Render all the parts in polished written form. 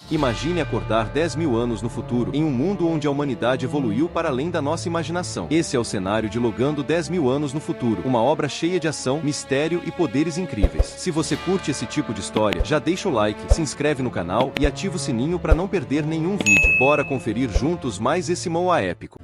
Imagine acordar 10.000 anos no futuro, em um mundo onde a humanidade evoluiu para além da nossa imaginação. Esse é o cenário de Logando 10.000 anos no futuro, uma obra cheia de ação, mistério e poderes incríveis. Se você curte esse tipo de história, já deixa o like, se inscreve no canal e ativa o sininho para não perder nenhum vídeo. Bora conferir juntos mais esse MOA épico.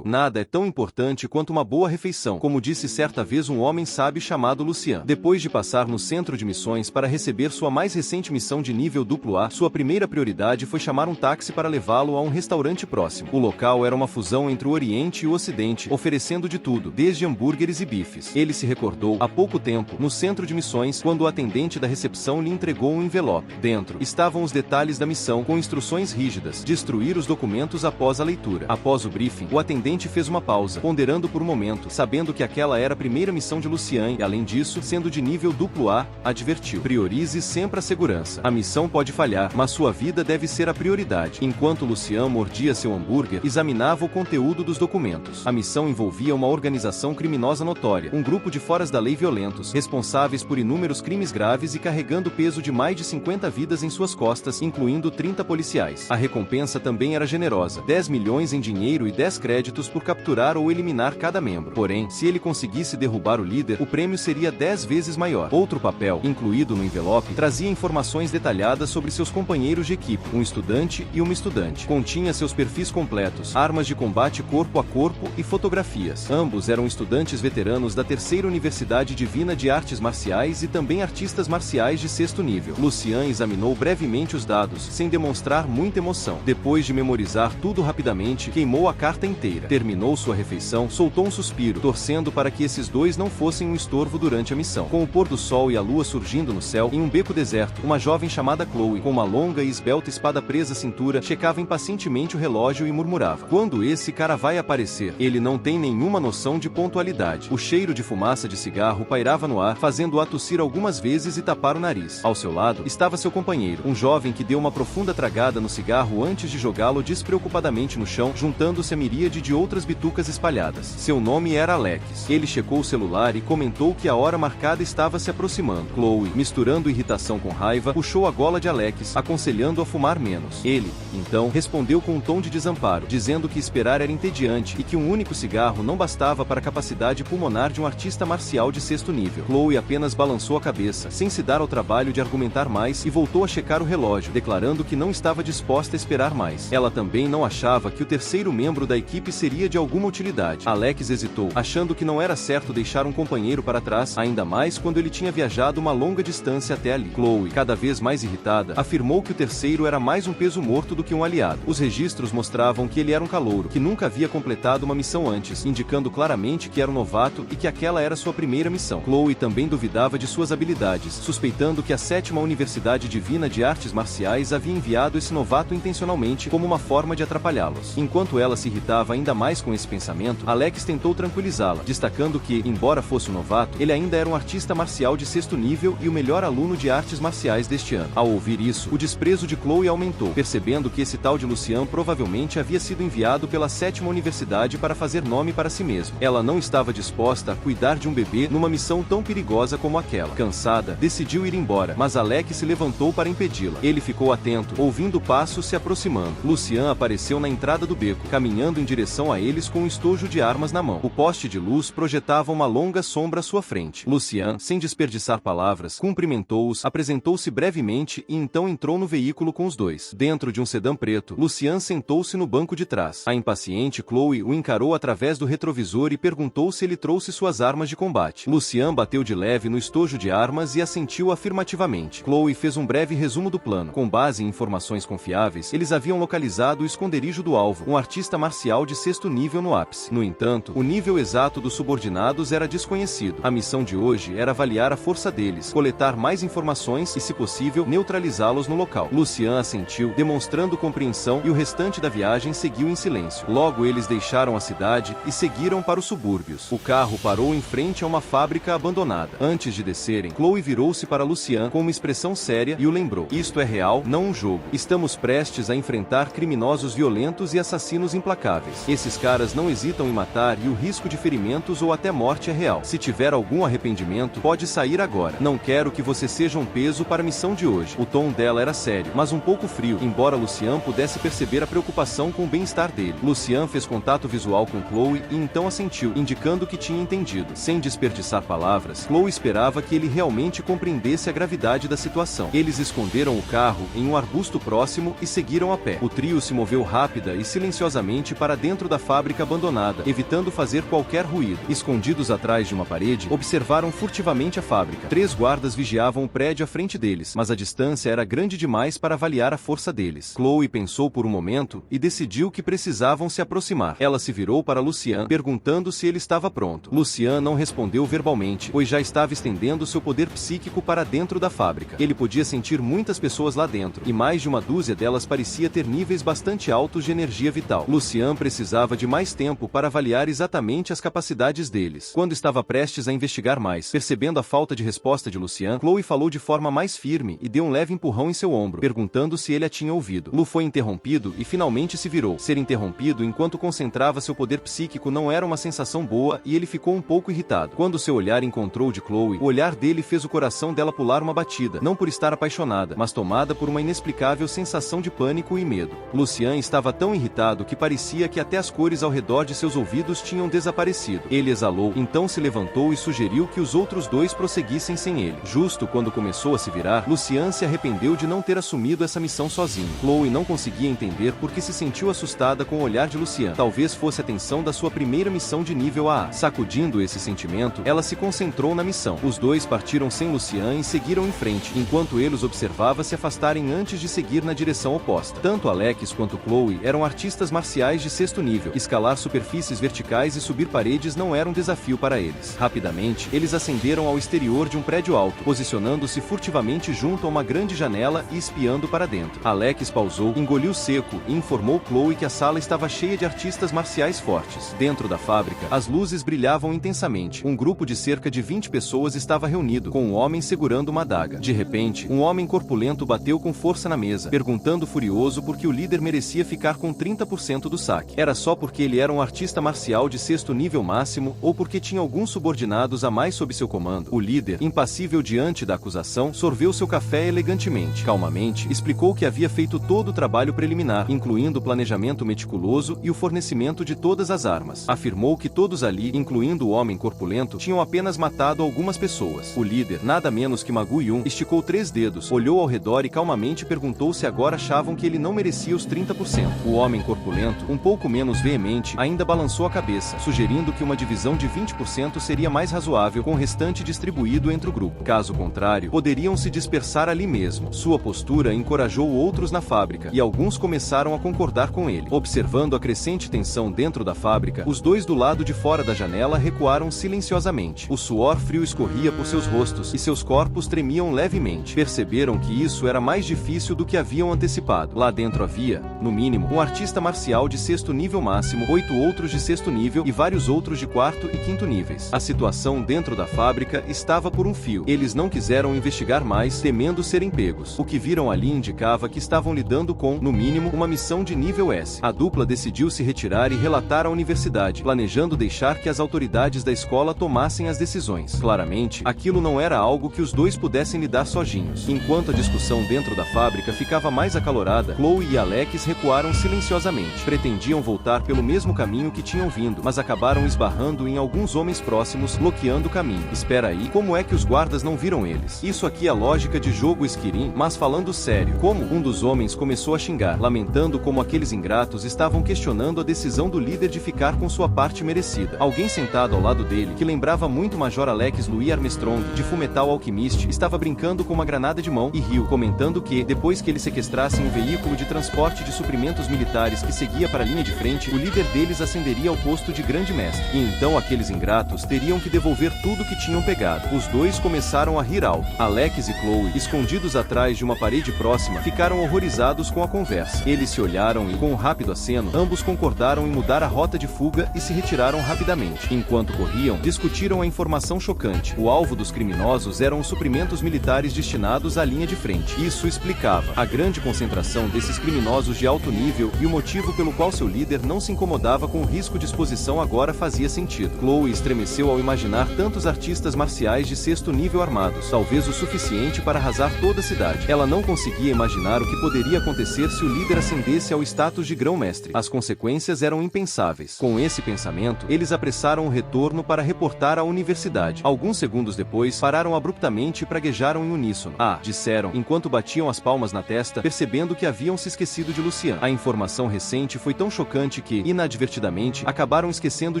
Nada é tão importante quanto uma boa refeição, como disse certa vez um homem sábio chamado Lucian. Depois de passar no centro de missões para receber sua mais recente missão de nível AA, sua primeira prioridade foi chamar um táxi para levá-lo a um restaurante próximo. O local era uma fusão entre o Oriente e o Ocidente, oferecendo de tudo, desde hambúrgueres e bifes. Ele se recordou, há pouco tempo, no centro de missões, quando o atendente da recepção lhe entregou um envelope. Dentro, estavam os detalhes da missão, com instruções rígidas: destruir os documentos após a leitura. Após o briefing, o atendente fez uma pausa, ponderando por um momento, sabendo que aquela era a primeira missão de Lucian e, além disso, sendo de nível AA, advertiu: priorize sempre a segurança. A missão pode falhar, mas sua vida deve ser a prioridade. Enquanto Lucian mordia seu hambúrguer, examinava o conteúdo dos documentos. A missão envolvia uma organização criminosa notória, um grupo de foras da lei violentos, responsáveis por inúmeros crimes graves e carregando o peso de mais de 50 vidas em suas costas, incluindo 30 policiais. A recompensa também era generosa: 10 milhões em dinheiro e 10 créditos por capturar ou eliminar cada membro. Porém, se ele conseguisse derrubar o líder, o prêmio seria 10 vezes maior. Outro papel, incluído no envelope, trazia informações detalhadas sobre seus companheiros de equipe, um estudante e uma estudante. Continha seus perfis completos, armas de combate corpo a corpo e fotografias. Ambos eram estudantes veteranos da Terceira Universidade Divina de Artes Marciais e também artistas marciais de 6º nível. Lucian examinou brevemente os dados, sem demonstrar muita emoção. Depois de memorizar tudo rapidamente, queimou a carta inteira. Terminou sua refeição, soltou um suspiro, torcendo para que esses dois não fossem um estorvo durante a missão. Com o pôr do sol e a lua surgindo no céu, em um beco deserto, uma jovem chamada Chloe, com uma longa e esbelta espada presa à cintura, checava impacientemente o relógio e murmurava: quando esse cara vai aparecer? Ele não tem nenhuma noção de pontualidade. O cheiro de fumaça de cigarro pairava no ar, fazendo-a tossir algumas vezes e tapar o nariz. Ao seu lado, estava seu companheiro, um jovem que deu uma profunda tragada no cigarro antes de jogá-lo despreocupadamente no chão, juntando-se a miríade de outras bitucas espalhadas. Seu nome era Alex. Ele checou o celular e comentou que a hora marcada estava se aproximando. Chloe, misturando irritação com raiva, puxou a gola de Alex, aconselhando-o a fumar menos. Ele, então, respondeu com um tom de desamparo, dizendo que esperar era entediante e que um único cigarro não bastava para a capacidade pulmonar de um artista marcial de 6º nível. Chloe apenas balançou a cabeça, sem se dar ao trabalho de argumentar mais, e voltou a checar o relógio, declarando que não estava disposta a esperar mais. Ela também não achava que o terceiro membro da equipe seria de alguma utilidade. Alex hesitou, achando que não era certo deixar um companheiro para trás, ainda mais quando ele tinha viajado uma longa distância até ali. Chloe, cada vez mais irritada, afirmou que o terceiro era mais um peso morto do que um aliado. Os registros mostravam que ele era um calouro, que nunca havia completado uma missão antes, indicando claramente que era um novato e que aquela era sua primeira missão. Chloe também duvidava de suas habilidades, suspeitando que a 7ª Universidade Divina de Artes Marciais havia enviado esse novato intencionalmente como uma forma de atrapalhá-los. Enquanto ela se irritava ainda mais com esse pensamento, Alex tentou tranquilizá-la, destacando que, embora fosse um novato, ele ainda era um artista marcial de 6º nível e o melhor aluno de artes marciais deste ano. Ao ouvir isso, o desprezo de Chloe aumentou, percebendo que esse tal de Lucian provavelmente havia sido enviado pela 7ª Universidade para fazer nome para si mesmo. Ela não estava disposta a cuidar de um bebê numa missão tão perigosa como aquela. Cansada, decidiu ir embora, mas Alex se levantou para impedi-la. Ele ficou atento, ouvindo passos se aproximando. Lucian apareceu na entrada do beco, caminhando em direção a eles com um estojo de armas na mão. O poste de luz projetava uma longa sombra à sua frente. Lucian, sem desperdiçar palavras, cumprimentou-os, apresentou-se brevemente e então entrou no veículo com os dois. Dentro de um sedã preto, Lucian sentou-se no banco de trás. A impaciente Chloe o encarou através do retrovisor e perguntou se ele trouxe suas armas de combate. Lucian bateu de leve no estojo de armas e assentiu afirmativamente. Chloe fez um breve resumo do plano. Com base em informações confiáveis, eles haviam localizado o esconderijo do alvo, um artista marcial de 6º nível no ápice. No entanto, o nível exato dos subordinados era desconhecido. A missão de hoje era avaliar a força deles, coletar mais informações e, se possível, neutralizá-los no local. Lucian assentiu, demonstrando compreensão, e o restante da viagem seguiu em silêncio. Logo eles deixaram a cidade e seguiram para os subúrbios. O carro parou em frente a uma fábrica abandonada. Antes de descerem, Chloe virou-se para Lucian com uma expressão séria e o lembrou: isto é real, não um jogo. Estamos prestes a enfrentar criminosos violentos e assassinos implacáveis. Esse Esses caras não hesitam em matar e o risco de ferimentos ou até morte é real. Se tiver algum arrependimento, pode sair agora. Não quero que você seja um peso para a missão de hoje. O tom dela era sério, mas um pouco frio, embora Lucian pudesse perceber a preocupação com o bem-estar dele. Lucian fez contato visual com Chloe e então assentiu, indicando que tinha entendido. Sem desperdiçar palavras, Chloe esperava que ele realmente compreendesse a gravidade da situação. Eles esconderam o carro em um arbusto próximo e seguiram a pé. O trio se moveu rápida e silenciosamente para dentro da fábrica abandonada, evitando fazer qualquer ruído. Escondidos atrás de uma parede, observaram furtivamente a fábrica. 3 guardas vigiavam o prédio à frente deles, mas a distância era grande demais para avaliar a força deles. Chloe pensou por um momento e decidiu que precisavam se aproximar. Ela se virou para Lucian, perguntando se ele estava pronto. Lucian não respondeu verbalmente, pois já estava estendendo seu poder psíquico para dentro da fábrica. Ele podia sentir muitas pessoas lá dentro, e mais de uma dúzia delas parecia ter níveis bastante altos de energia vital. Lucian precisava de mais tempo para avaliar exatamente as capacidades deles. Quando estava prestes a investigar mais, percebendo a falta de resposta de Lucian, Chloe falou de forma mais firme e deu um leve empurrão em seu ombro, perguntando se ele a tinha ouvido. Lu foi interrompido e finalmente se virou. Ser interrompido enquanto concentrava seu poder psíquico não era uma sensação boa e ele ficou um pouco irritado. Quando seu olhar encontrou o de Chloe, o olhar dele fez o coração dela pular uma batida, não por estar apaixonada, mas tomada por uma inexplicável sensação de pânico e medo. Lucian estava tão irritado que parecia que até as cores ao redor de seus ouvidos tinham desaparecido. Ele exalou, então se levantou e sugeriu que os outros 2 prosseguissem sem ele. Justo quando começou a se virar, Lucian se arrependeu de não ter assumido essa missão sozinho. Chloe não conseguia entender por que se sentiu assustada com o olhar de Lucian. Talvez fosse a tensão da sua primeira missão de nível AA. Sacudindo esse sentimento, ela se concentrou na missão. Os 2 partiram sem Lucian e seguiram em frente, enquanto ele os observava se afastarem antes de seguir na direção oposta. Tanto Alex quanto Chloe eram artistas marciais de 6º nível. Escalar superfícies verticais e subir paredes não era um desafio para eles. Rapidamente, eles ascenderam ao exterior de um prédio alto, posicionando-se furtivamente junto a uma grande janela e espiando para dentro. Alex pausou, engoliu seco e informou Chloe que a sala estava cheia de artistas marciais fortes. Dentro da fábrica, as luzes brilhavam intensamente. Um grupo de cerca de 20 pessoas estava reunido, com um homem segurando uma adaga. De repente, um homem corpulento bateu com força na mesa, perguntando furioso por que o líder merecia ficar com 30% do saque. Era só porque ele era um artista marcial de 6º nível máximo ou porque tinha alguns subordinados a mais sob seu comando? O líder, impassível diante da acusação, sorveu seu café elegantemente. Calmamente, explicou que havia feito todo o trabalho preliminar, incluindo o planejamento meticuloso e o fornecimento de todas as armas. Afirmou que todos ali, incluindo o homem corpulento, tinham apenas matado algumas pessoas. O líder, nada menos que Magu Yun, esticou 3 dedos, olhou ao redor e calmamente perguntou se agora achavam que ele não merecia os 30%. O homem corpulento, um pouco menos veemente, ainda balançou a cabeça, sugerindo que uma divisão de 20% seria mais razoável, com o restante distribuído entre o grupo. Caso contrário, poderiam se dispersar ali mesmo. Sua postura encorajou outros na fábrica, e alguns começaram a concordar com ele. Observando a crescente tensão dentro da fábrica, os 2 do lado de fora da janela recuaram silenciosamente. O suor frio escorria por seus rostos, e seus corpos tremiam levemente. Perceberam que isso era mais difícil do que haviam antecipado. Lá dentro havia, no mínimo, um artista marcial de 6º nível máximo, 8 outros de 6º nível e vários outros de 4º e 5º níveis. A situação dentro da fábrica estava por um fio. Eles não quiseram investigar mais, temendo serem pegos. O que viram ali indicava que estavam lidando com, no mínimo, uma missão de nível S. A dupla decidiu se retirar e relatar à universidade, planejando deixar que as autoridades da escola tomassem as decisões. Claramente, aquilo não era algo que os 2 pudessem lidar sozinhos. Enquanto a discussão dentro da fábrica ficava mais acalorada, Chloe e Alex recuaram silenciosamente. Pretendiam voltar pelo mesmo caminho que tinham vindo, mas acabaram esbarrando em alguns homens próximos, bloqueando o caminho. Espera aí, como é que os guardas não viram eles? Isso aqui é lógica de jogo, Esquirim, mas falando sério. Como? Um dos homens começou a xingar, lamentando como aqueles ingratos estavam questionando a decisão do líder de ficar com sua parte merecida. Alguém sentado ao lado dele, que lembrava muito o Major Alex Louis Armstrong, de Fullmetal Alchemist, estava brincando com uma granada de mão e riu, comentando que, depois que eles sequestrassem um veículo de transporte de suprimentos militares que seguia para a linha de frente, o líder deles ascenderia ao posto de grande mestre. E então aqueles ingratos teriam que devolver tudo que tinham pegado. Os 2 começaram a rir alto. Alex e Chloe, escondidos atrás de uma parede próxima, ficaram horrorizados com a conversa. Eles se olharam e, com um rápido aceno, ambos concordaram em mudar a rota de fuga e se retiraram rapidamente. Enquanto corriam, discutiram a informação chocante. O alvo dos criminosos eram os suprimentos militares destinados à linha de frente. Isso explicava a grande concentração desses criminosos de alto nível e o motivo pelo qual seu líder não não se incomodava com o risco de exposição agora fazia sentido. Chloe estremeceu ao imaginar tantos artistas marciais de 6º nível armados, talvez o suficiente para arrasar toda a cidade. Ela não conseguia imaginar o que poderia acontecer se o líder ascendesse ao status de grão-mestre. As consequências eram impensáveis. Com esse pensamento, eles apressaram o retorno para reportar à universidade. Alguns segundos depois, pararam abruptamente e praguejaram em uníssono. Ah, disseram, enquanto batiam as palmas na testa, percebendo que haviam se esquecido de Lucian. A informação recente foi tão chocante que, inadvertidamente, acabaram esquecendo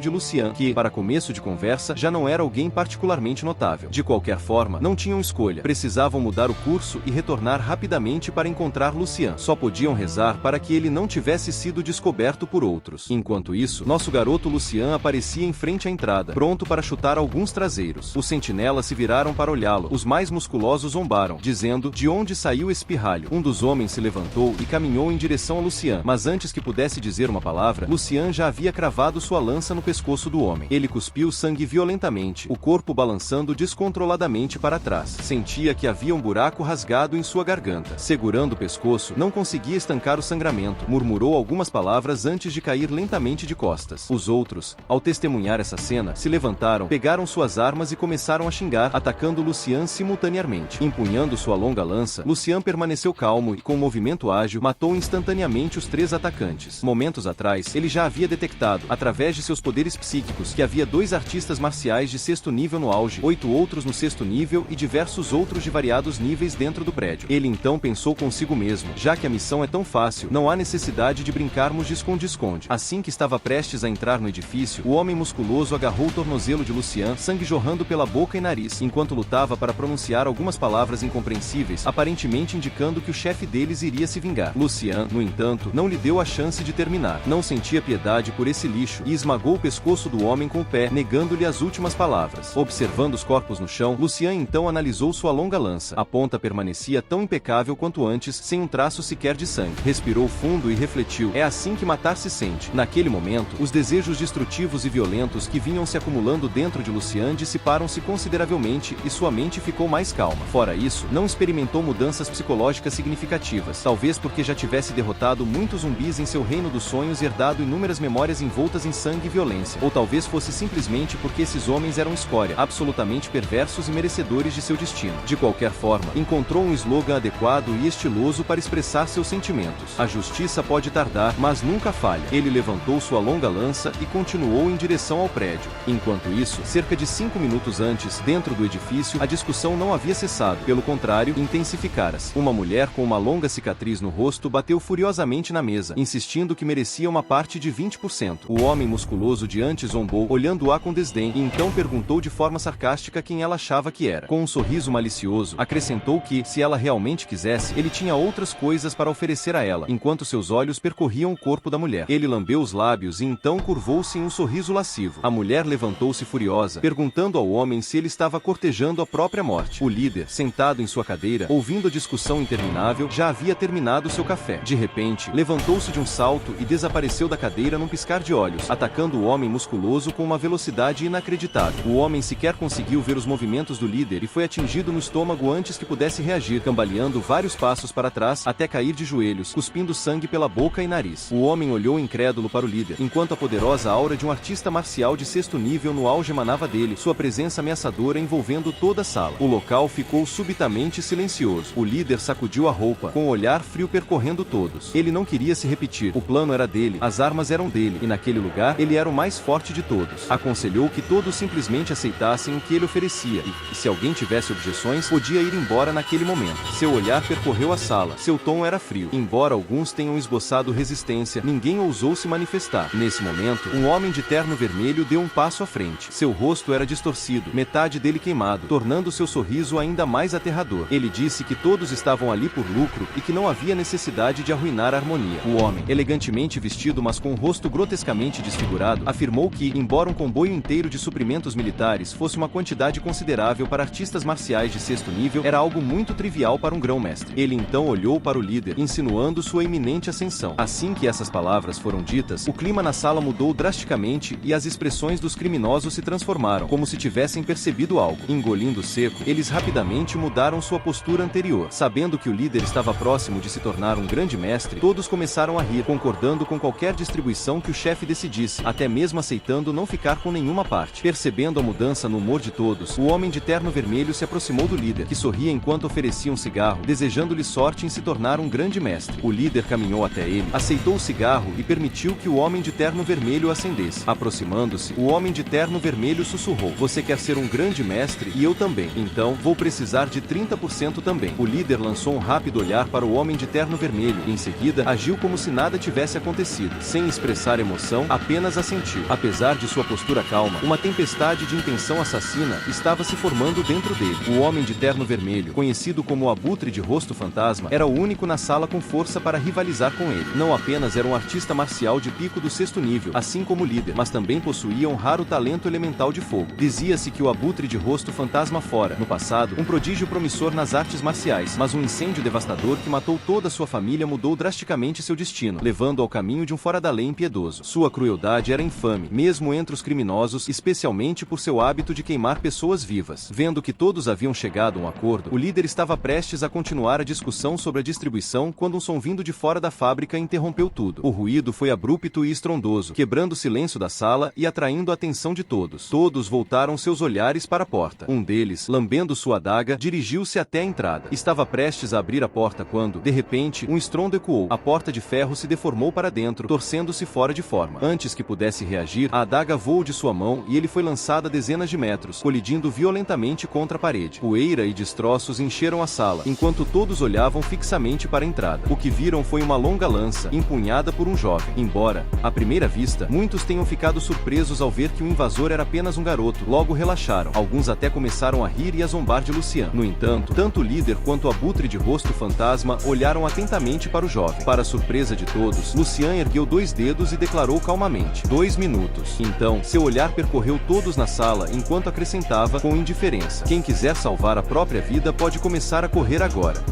de Lucian, que, para começo de conversa, já não era alguém particularmente notável. De qualquer forma, não tinham escolha. Precisavam mudar o curso e retornar rapidamente para encontrar Lucian. Só podiam rezar para que ele não tivesse sido descoberto por outros. Enquanto isso, nosso garoto Lucian aparecia em frente à entrada, pronto para chutar alguns traseiros. Os sentinelas se viraram para olhá-lo. Os mais musculosos zombaram, dizendo, de onde saiu esse pirralho? Um dos homens se levantou e caminhou em direção a Lucian, mas antes que pudesse dizer uma palavra, Lucian já havia cravado sua lança no pescoço do homem. Ele cuspiu sangue violentamente, o corpo balançando descontroladamente para trás. Sentia que havia um buraco rasgado em sua garganta. Segurando o pescoço, não conseguia estancar o sangramento. Murmurou algumas palavras antes de cair lentamente de costas. Os outros, ao testemunhar essa cena, se levantaram, pegaram suas armas e começaram a xingar, atacando Lucian simultaneamente. Empunhando sua longa lança, Lucian permaneceu calmo e, com um movimento ágil, matou instantaneamente os 3 atacantes. Momentos atrás, ele já havia detectado, através de seus poderes psíquicos, que havia 2 artistas marciais de 6º nível no auge, 8 outros no 6º nível e diversos outros de variados níveis dentro do prédio. Ele então pensou consigo mesmo, já que a missão é tão fácil, não há necessidade de brincarmos de esconde-esconde. Assim que estava prestes a entrar no edifício, o homem musculoso agarrou o tornozelo de Lucian, sangue jorrando pela boca e nariz, enquanto lutava para pronunciar algumas palavras incompreensíveis, aparentemente indicando que o chefe deles iria se vingar. Lucian, no entanto, não lhe deu a chance de terminar. Não sentia piedade por esse lixo e esmagou o pescoço do homem com o pé, negando-lhe as últimas palavras. Observando os corpos no chão, Lucian então analisou sua longa lança. A ponta permanecia tão impecável quanto antes, sem um traço sequer de sangue. Respirou fundo e refletiu. É assim que matar se sente. Naquele momento, os desejos destrutivos e violentos que vinham se acumulando dentro de Lucian dissiparam-se consideravelmente e sua mente ficou mais calma. Fora isso, não experimentou mudanças psicológicas significativas, talvez porque já tivesse derrotado muitos zumbis em seu reino dos sonhos e herdado inúmeras memórias envoltas em sangue e violência, ou talvez fosse simplesmente porque esses homens eram escória, absolutamente perversos e merecedores de seu destino. De qualquer forma, encontrou um slogan adequado e estiloso para expressar seus sentimentos. A justiça pode tardar, mas nunca falha. Ele levantou sua longa lança e continuou em direção ao prédio. Enquanto isso, cerca de 5 minutos antes, dentro do edifício, a discussão não havia cessado. Pelo contrário, intensificara-se. Uma mulher com uma longa cicatriz no rosto bateu furiosamente na mesa, insistindo que merecia uma parte de 20%. O homem musculoso de antes zombou, olhando-a com desdém, e então perguntou de forma sarcástica quem ela achava que era. Com um sorriso malicioso, acrescentou que, se ela realmente quisesse, ele tinha outras coisas para oferecer a ela, enquanto seus olhos percorriam o corpo da mulher. Ele lambeu os lábios e então curvou-se em um sorriso lascivo. A mulher levantou-se furiosa, perguntando ao homem se ele estava cortejando a própria morte. O líder, sentado em sua cadeira, ouvindo a discussão interminável, já havia terminado seu café. De repente, levantou-se de um salto e desapareceu da cadeira num piscar de olhos, atacando o homem musculoso com uma velocidade inacreditável. O homem sequer conseguiu ver os movimentos do líder e foi atingido no estômago antes que pudesse reagir, cambaleando vários passos para trás até cair de joelhos, cuspindo sangue pela boca e nariz. O homem olhou incrédulo para o líder, enquanto a poderosa aura de um artista marcial de 6º nível no auge emanava dele, sua presença ameaçadora envolvendo toda a sala. O local ficou subitamente silencioso. O líder sacudiu a roupa, com o olhar frio percorrendo todos. Ele não queria se repetir. O plano era dele, as armas eram dele, e naquele lugar, ele era o mais forte de todos. Aconselhou que todos simplesmente aceitassem o que ele oferecia, e se alguém tivesse objeções, podia ir embora naquele momento. Seu olhar percorreu a sala. Seu tom era frio. Embora alguns tenham esboçado resistência, ninguém ousou se manifestar. Nesse momento, um homem de terno vermelho deu um passo à frente. Seu rosto era distorcido, metade dele queimado, tornando seu sorriso ainda mais aterrador. Ele disse que todos estavam ali por lucro e que não havia necessidade de arruinar a harmonia. O homem, elegantemente vestido mas com o rosto grotescamente desfigurado, afirmou que, embora um comboio inteiro de suprimentos militares fosse uma quantidade considerável para artistas marciais de 6º nível, era algo muito trivial para um grão-mestre. Ele então olhou para o líder, insinuando sua iminente ascensão. Assim que essas palavras foram ditas, o clima na sala mudou drasticamente e as expressões dos criminosos se transformaram, como se tivessem percebido algo. Engolindo seco, eles rapidamente mudaram sua postura anterior. Sabendo que o líder estava próximo de se tornar um grande mestre, todos começaram a rir, concordando com qualquer qualquer distribuição que o chefe decidisse, até mesmo aceitando não ficar com nenhuma parte. Percebendo a mudança no humor de todos, o homem de terno vermelho se aproximou do líder, que sorria enquanto oferecia um cigarro, desejando-lhe sorte em se tornar um grande mestre. O líder caminhou até ele, aceitou o cigarro e permitiu que o homem de terno vermelho acendesse. Aproximando-se, o homem de terno vermelho sussurrou: "Você quer ser um grande mestre e eu também. Então, vou precisar de 30% também." O líder lançou um rápido olhar para o homem de terno vermelho e em seguida agiu como se nada tivesse acontecido. Sem expressar emoção, apenas assentiu. Apesar de sua postura calma, uma tempestade de intenção assassina estava se formando dentro dele. O homem de terno vermelho, conhecido como o Abutre de Rosto Fantasma, era o único na sala com força para rivalizar com ele. Não apenas era um artista marcial de pico do 6º nível, assim como o líder, mas também possuía um raro talento elemental de fogo. Dizia-se que o Abutre de Rosto Fantasma fora, no passado, um prodígio promissor nas artes marciais, mas um incêndio devastador que matou toda sua família mudou drasticamente seu destino, levando ao caminho de um fora-da-lei impiedoso. Sua crueldade era infame, mesmo entre os criminosos, especialmente por seu hábito de queimar pessoas vivas. Vendo que todos haviam chegado a um acordo, o líder estava prestes a continuar a discussão sobre a distribuição quando um som vindo de fora da fábrica interrompeu tudo. O ruído foi abrupto e estrondoso, quebrando o silêncio da sala e atraindo a atenção de todos. Todos voltaram seus olhares para a porta. Um deles, lambendo sua adaga, dirigiu-se até a entrada. Estava prestes a abrir a porta quando, de repente, um estrondo ecoou. A porta de ferro se deformou para dentro, torcendo-se fora de forma. Antes que pudesse reagir, a adaga voou de sua mão e ele foi lançado a dezenas de metros, colidindo violentamente contra a parede. Poeira e destroços encheram a sala, enquanto todos olhavam fixamente para a entrada. O que viram foi uma longa lança, empunhada por um jovem. Embora, à primeira vista, muitos tenham ficado surpresos ao ver que o invasor era apenas um garoto, logo relaxaram. Alguns até começaram a rir e a zombar de Lucian. No entanto, tanto o líder quanto o Abutre de Rosto Fantasma olharam atentamente para o jovem. Para a surpresa de todos, Lucian ergueu 2 dedos e declarou calmamente: 2 minutos. Então, seu olhar percorreu todos na sala enquanto acrescentava com indiferença: "Quem quiser salvar a própria vida pode começar a correr agora."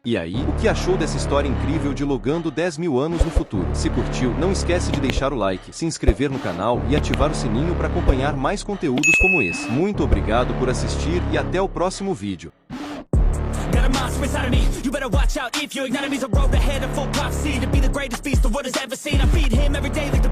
E aí, o que achou dessa história incrível de Logando 10.000 anos no futuro? Se curtiu, não esquece de deixar o like, se inscrever no canal e ativar o sininho para acompanhar mais conteúdos como esse. Muito obrigado por assistir e até o próximo vídeo. Got a monster inside of me, you better watch out if you ignite me. The road ahead of full prophecy to be the greatest beast the world has ever seen. I beat him every day like